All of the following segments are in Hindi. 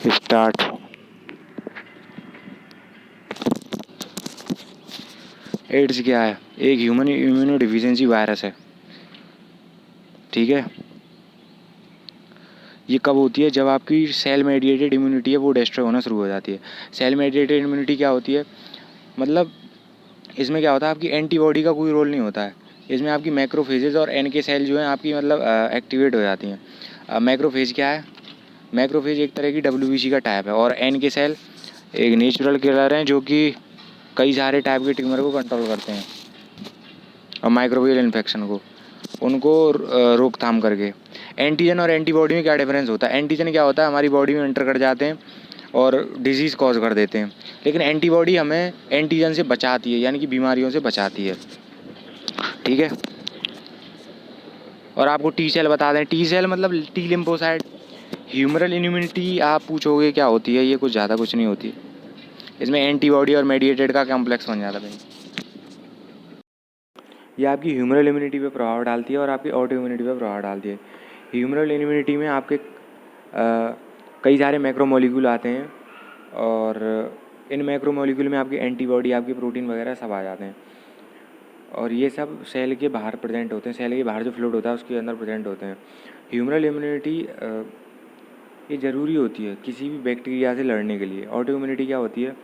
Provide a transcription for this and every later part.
स्टार्ट। एड्स क्या है? एक ह्यूमन इम्यूनो डिफिशिएंसी वायरस है। ठीक है, ये कब होती है? जब आपकी सेल मेडिएटेड इम्यूनिटी है वो डिस्ट्रॉय होना शुरू हो जाती है। सेल मेडिएटेड इम्यूनिटी क्या होती है? मतलब इसमें क्या होता है, आपकी एंटीबॉडी का कोई रोल नहीं होता है। इसमें आपकी मैक्रोफेजेज और एनके सेल जो हैं आपकी मतलब एक्टिवेट हो जाती हैं। मैक्रोफेज क्या है? मैक्रोफेज एक तरह की WBC का टाइप है, और एनके सेल एक नेचुरल किलर हैं जो कि कई सारे टाइप के ट्यूमर को कंट्रोल करते हैं और माइक्रोबियल इन्फेक्शन को उनको रोकथाम करके। एंटीजन और एंटीबॉडी में क्या डिफरेंस होता है? एंटीजन क्या होता है, हमारी बॉडी में एंटर कर जाते हैं और डिजीज़ कॉज कर देते हैं, लेकिन एंटीबॉडी हमें एंटीजन से बचाती है, यानी कि बीमारियों से बचाती है। ठीक है, और आपको टी सेल बता दें। टी सेल मतलब टी लिम्फोसाइट। ह्यूमरल इम्यूनिटी आप पूछोगे क्या होती है? ये कुछ ज़्यादा कुछ नहीं होती, इसमें एंटीबॉडी और मेडिएटेड का कॉम्प्लेक्स बन जाता है। ये आपकी ह्यूमरल इम्यूनिटी पे प्रभाव डालती है और आपकी ऑटो इम्यूनिटी पे प्रभाव डालती है। ह्यूमरल इम्यूनिटी में आपके कई सारे मैक्रोमोलिक्यूल आते हैं, और इन मैक्रोमोलिक्यूल में आपकी एंटीबॉडी, आपकी प्रोटीन वगैरह सब आ जाते हैं, और ये सब सेल के बाहर प्रेजेंट होते हैं। सेल के बाहर जो फ्लूइड होता है उसके अंदर प्रेजेंट होते हैं। ह्यूमरल इम्यूनिटी ये ज़रूरी होती है किसी भी बैक्टीरिया से लड़ने के लिए। ऑटो इम्यूनिटी क्या होती है?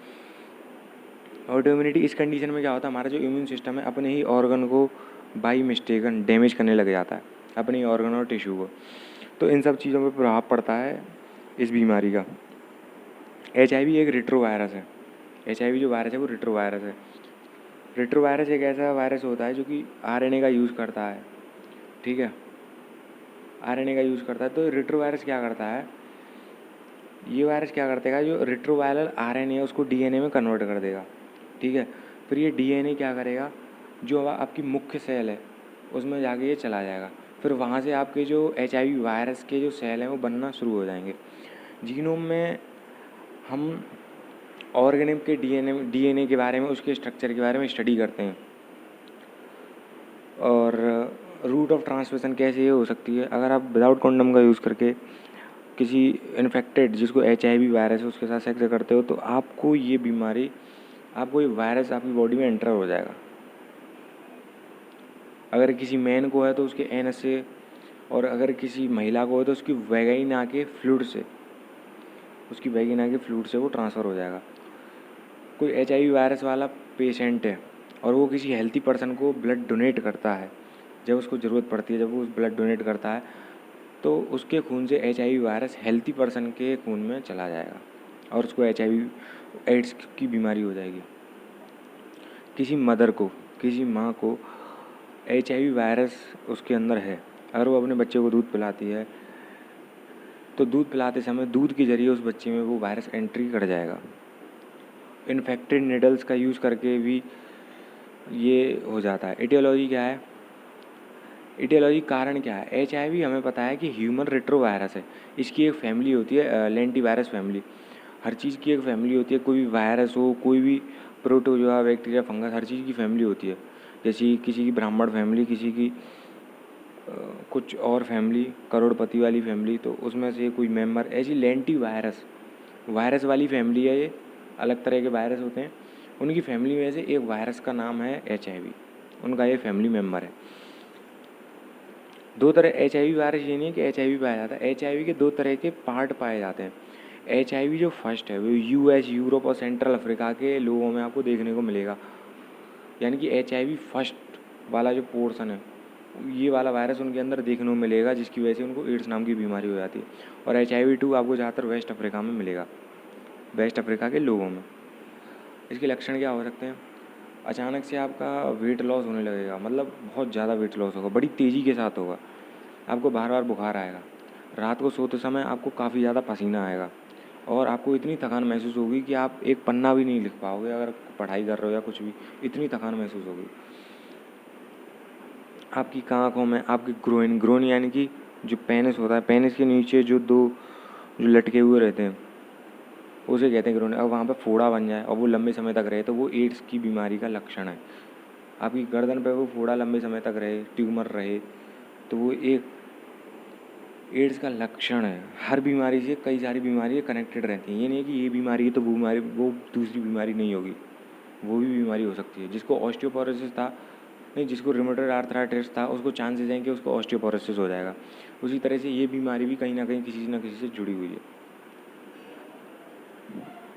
ऑटो इम्यूनिटी इस कंडीशन में क्या होता है, हमारा जो इम्यून सिस्टम है अपने ही ऑर्गन को बाई मिस्टेकन डैमेज करने लग जाता है, अपने ही ऑर्गन और टिश्यू को। तो इन सब चीज़ों पर प्रभाव पड़ता है इस बीमारी का। HIV एक रेट्रोवायरस है। HIV जो वायरस है वो रेट्रोवायरस है। रेट्रोवायरस एक ऐसा वायरस होता है जो कि RNA का यूज़ करता है। ठीक है, RNA का यूज़ करता है। तो रेट्रोवायरस क्या करता है? ये वायरस क्या करतेगा, जो रेट्रोवायरल RNA है उसको DNA में कन्वर्ट कर देगा। ठीक है, फिर ये DNA क्या करेगा, जो आपकी मुख्य सेल है उसमें जाके ये चला जाएगा। फिर वहाँ से आपके जो HIV वायरस के जो सेल हैं वो बनना शुरू हो जाएंगे। जीनोम में हम ऑर्गेनिम के DNA के बारे में, उसके स्ट्रक्चर के बारे में स्टडी करते हैं, और रूट ऑफ ट्रांसमिशन कैसे ये हो सकती है। अगर आप विदाउट कॉन्डम का यूज़ करके किसी इन्फेक्टेड जिसको HIV वायरस है उसके साथ सेक्स करते हो तो आपको ये बीमारी, आपको ये वायरस आपकी बॉडी में एंटर हो जाएगा। अगर किसी मैन को है तो उसके एनस से, और अगर किसी महिला को है तो उसकी वैगिना के फ्लूइड से, उसकी वैगिना के फ्लूइड से वो ट्रांसफ़र हो जाएगा। कोई HIV वायरस वाला पेशेंट है और वो किसी हेल्थी पर्सन को ब्लड डोनेट करता है, जब उसको ज़रूरत पड़ती है, जब वो ब्लड डोनेट करता है तो उसके खून से HIV वायरस हेल्थी पर्सन के खून में चला जाएगा और उसको HIV एड्स की बीमारी हो जाएगी। किसी मदर को, किसी माँ को HIV वायरस उसके अंदर है, अगर वो अपने बच्चे को दूध पिलाती है तो दूध पिलाते समय दूध के ज़रिए उस बच्चे में वो वायरस एंट्री कर जाएगा। इन्फेक्टेड निडल्स का यूज़ करके भी ये हो जाता है। एटियोलॉजी क्या है? एटियोलॉजी कारण क्या है? HIV हमें पता है कि ह्यूमन रेट्रोवायरस है। इसकी एक फैमिली होती है लेंटिवायरस फैमिली। हर चीज़ की एक फैमिली होती है, कोई भी वायरस हो, कोई भी प्रोटोजोआ, बैक्टीरिया, फंगस, हर चीज़ की फैमिली होती है। जैसे किसी की ब्राह्मण फैमिली, किसी की कुछ और फैमिली, करोड़पति वाली फैमिली, तो उसमें से कोई मेंबर, ऐसी लेंटिवायरस वायरस वाली फैमिली है। ये अलग तरह के वायरस होते हैं, उनकी फैमिली में से एक वायरस का नाम है HIV, उनका ये फैमिली मेम्बर है। दो तरह HIV वायरस, ये नहीं है कि HIV पाया जाता है। HIV के दो तरह के पार्ट पाए जाते हैं। HIV जो फर्स्ट है वो US, यूरोप और सेंट्रल अफ्रीका के लोगों में आपको देखने को मिलेगा। यानी कि HIV फर्स्ट वाला जो पोर्शन है, ये वाला वायरस उनके अंदर देखने को मिलेगा, जिसकी वजह से उनको एड्स नाम की बीमारी हो जाती है। और HIV 2 आपको ज़्यादातर वेस्ट अफ्रीका में मिलेगा, वेस्ट अफ्रीका के लोगों में। इसके लक्षण क्या हो सकते हैं? अचानक से आपका वेट लॉस होने लगेगा, मतलब बहुत ज़्यादा वेट लॉस होगा, बड़ी तेज़ी के साथ होगा। आपको बार बार बुखार आएगा। रात को सोते समय आपको काफ़ी ज़्यादा पसीना आएगा, और आपको इतनी थकान महसूस होगी कि आप एक पन्ना भी नहीं लिख पाओगे अगर पढ़ाई कर रहे हो या कुछ भी, इतनी थकान महसूस होगी। आपकी आँखों में, आपकी ग्रोइन यानी कि जो पेनिस होता है, पेनिस के नीचे जो दो जो लटके हुए रहते हैं उसे कहते हैं ग्रोइन। अब वहाँ पे फोड़ा बन जाए और वो लंबे समय तक रहे तो वो एड्स की बीमारी का लक्षण है। आपकी गर्दन पे वो फोड़ा लंबे समय तक रहे, ट्यूमर रहे, तो वो एक एड्स का लक्षण है, हर बीमारी से कई सारी बीमारियाँ कनेक्टेड रहती हैं। ये नहीं है कि ये बीमारी है तो वो दूसरी बीमारी नहीं होगी, वो भी बीमारी हो सकती है। जिसको ऑस्टियोपोरोसिस था, नहीं, जिसको रूमेटॉइड आर्थराइटिस था, उसको चांसेस हैं कि उसको ऑस्टियोपोरोसिस हो जाएगा। उसी तरह से ये बीमारी भी कहीं ना कहीं किसी न किसी से जुड़ी हुई है।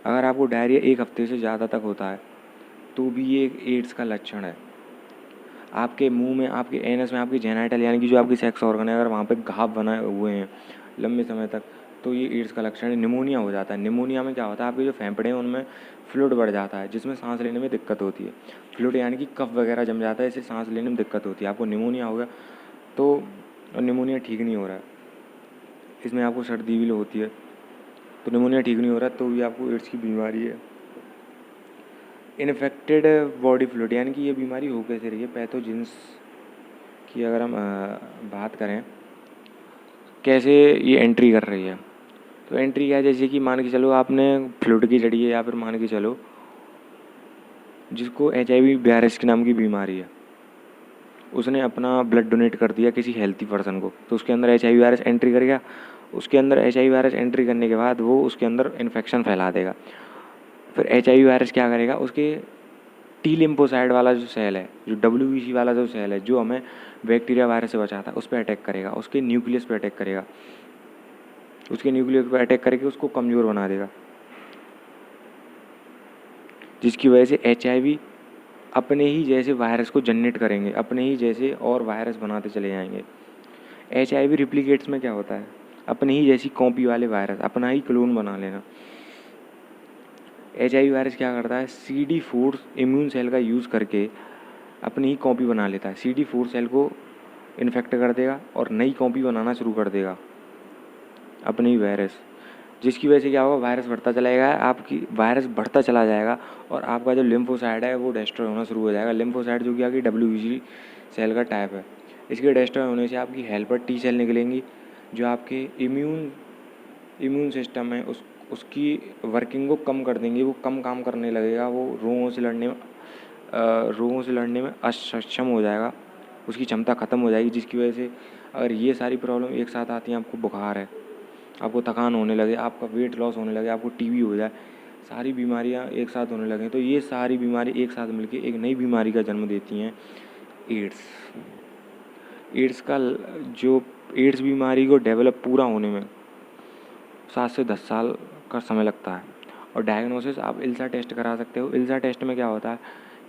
अगर आपको डायरिया 1 हफ्ते से ज़्यादा तक होता है तो भी ये एक एड्स का लक्षण है। आपके मुंह में, आपके एनस में, आपकी जेनाइटल यानी कि जो आपकी सेक्स ऑर्गन है, अगर वहाँ पे घाव बनाए हुए हैं लंबे समय तक, तो ये एड्स का लक्षण है। निमोनिया हो जाता है। निमोनिया में क्या होता है, आपके जो फेफड़े हैं उनमें फ्लूइड बढ़ जाता है, जिसमें सांस लेने में दिक्कत होती है। फ्लूइड यानी कि कफ वगैरह जम जाता है, इससे सांस लेने में दिक्कत होती है। आपको निमोनिया हो गया तो, और निमोनिया ठीक नहीं हो रहा है, इसमें आपको सर्दी भी होती है, तो निमोनिया ठीक नहीं हो रहा तो भी आपको एड्स की बीमारी है। इन्फेक्टेड बॉडी फ्लूइड यानी कि ये बीमारी हो कैसे रही है, पैथोजेंस की अगर हम बात करें कैसे ये एंट्री कर रही है, तो एंट्री क्या है, जैसे कि मान के चलो आपने फ्लूइड की जड़ी है, या फिर मान के चलो जिसको HIV वायरस के नाम की बीमारी है, उसने अपना ब्लड डोनेट कर दिया किसी हेल्थी पर्सन को, तो उसके अंदर HIV वायरस एंट्री कर गया। उसके अंदर HIV वायरस एंट्री करने के बाद वो उसके अंदर इन्फेक्शन फैला देगा। फिर HIV वायरस क्या करेगा, उसके टी लिम्फोसाइड वाला जो सेल है, जो WBC वाला जो सेल है, जो हमें बैक्टीरिया वायरस से बचाता है, उस पर अटैक करेगा, उसके न्यूक्लियस पे अटैक करेगा, उसके न्यूक्लियस पे अटैक करके उसको कमज़ोर बना देगा, जिसकी वजह से HIV अपने ही जैसे वायरस को जनरेट करेंगे, अपने ही जैसे और वायरस बनाते चले जाएंगे। HIV रिप्लिकेट्स में क्या होता है, अपने ही जैसी कॉपी वाले वायरस, अपना ही क्लोन बना लेना। HIV वायरस क्या करता है, CD4 इम्यून सेल का यूज़ करके अपनी ही कॉपी बना लेता है। CD4 सेल को इन्फेक्ट कर देगा और नई कॉपी बनाना शुरू कर देगा अपने ही वायरस, जिसकी वजह से क्या होगा, वायरस बढ़ता चला जाएगा, आपकी वायरस बढ़ता चला जाएगा और आपका जो लिम्फोसाइड है वो डिस्ट्रॉय होना शुरू हो जाएगा। लिम्फोसाइड जो कि आपकी WBC सेल का टाइप है, इसके डिस्ट्रॉय होने से आपकी हेल्पर T सेल निकलेंगी, जो आपके इम्यून सिस्टम है उसकी वर्किंग को कम कर देंगे। वो कम काम करने लगेगा, वो रोगों से लड़ने में असक्षम हो जाएगा, उसकी क्षमता ख़त्म हो जाएगी। जिसकी वजह से अगर ये सारी प्रॉब्लम एक साथ आती हैं, आपको बुखार है, आपको थकान होने लगे, आपका वेट लॉस होने लगे, आपको TB हो जाए, सारी बीमारियां एक साथ होने लगें, तो ये सारी बीमारी एक साथ मिलके एक नई बीमारी का जन्म देती हैं, एड्स बीमारी को डेवलप पूरा होने में 7 से 10 साल का समय लगता है। और डायग्नोसिस आप इल्सा टेस्ट करा सकते हो। इल्सा टेस्ट में क्या होता है,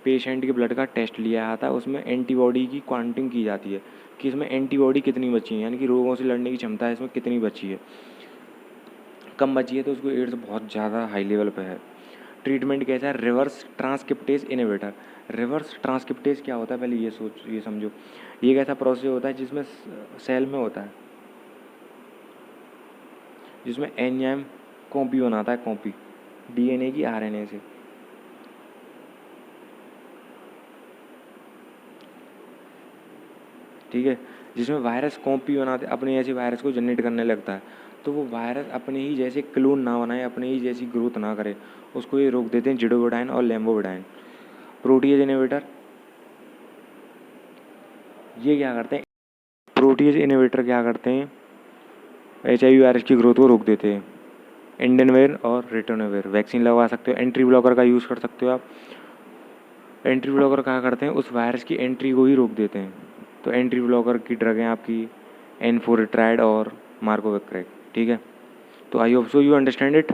पेशेंट के ब्लड का टेस्ट लिया जाता है, उसमें एंटीबॉडी की क्वांटिंग की जाती है कि इसमें एंटीबॉडी कितनी बची है, यानी कि रोगों से लड़ने की क्षमता है इसमें कितनी बची है। कम बची है तो उसको एड्स बहुत ज़्यादा हाई लेवल पे है। ट्रीटमेंट कैसा है, reverse transcriptase inhibitor. Reverse transcriptase क्या होता है, पहले ये समझो। ये एक ऐसा प्रोसेस होता है जिसमें सेल में होता है, जिसमें एंजाइम कॉपी बनाता है, कॉपी DNA की RNA से। ठीक है, जिसमें वायरस कॉपी बनाते, अपने ऐसे वायरस को जनरेट करने लगता है, तो वो वायरस अपने ही जैसे क्लोन ना बनाए, अपने ही जैसी ग्रोथ ना करे, उसको ये रोक देते हैं जिडोविडाइन और लेम्बोविडाइन। प्रोटीएज इनहिबिटर ये क्या करते हैं, प्रोटीएज इनहिबिटर क्या करते हैं, HIV वायरस की ग्रोथ को रोक देते हैं। इंडेनवेयर और रिटोनेवेयर वैक्सीन लगवा सकते हो। एंट्री ब्लॉकर का यूज़ कर सकते हो आप। एंट्री ब्लॉकर क्या करते हैं, उस वायरस की एंट्री को ही रोक देते हैं। तो एंट्री ब्लॉकर की ड्रग हैं आपकी एनफोरिट्राइड और मार्कोवेक्रेक। ठीक है, तो I hope so you understand it.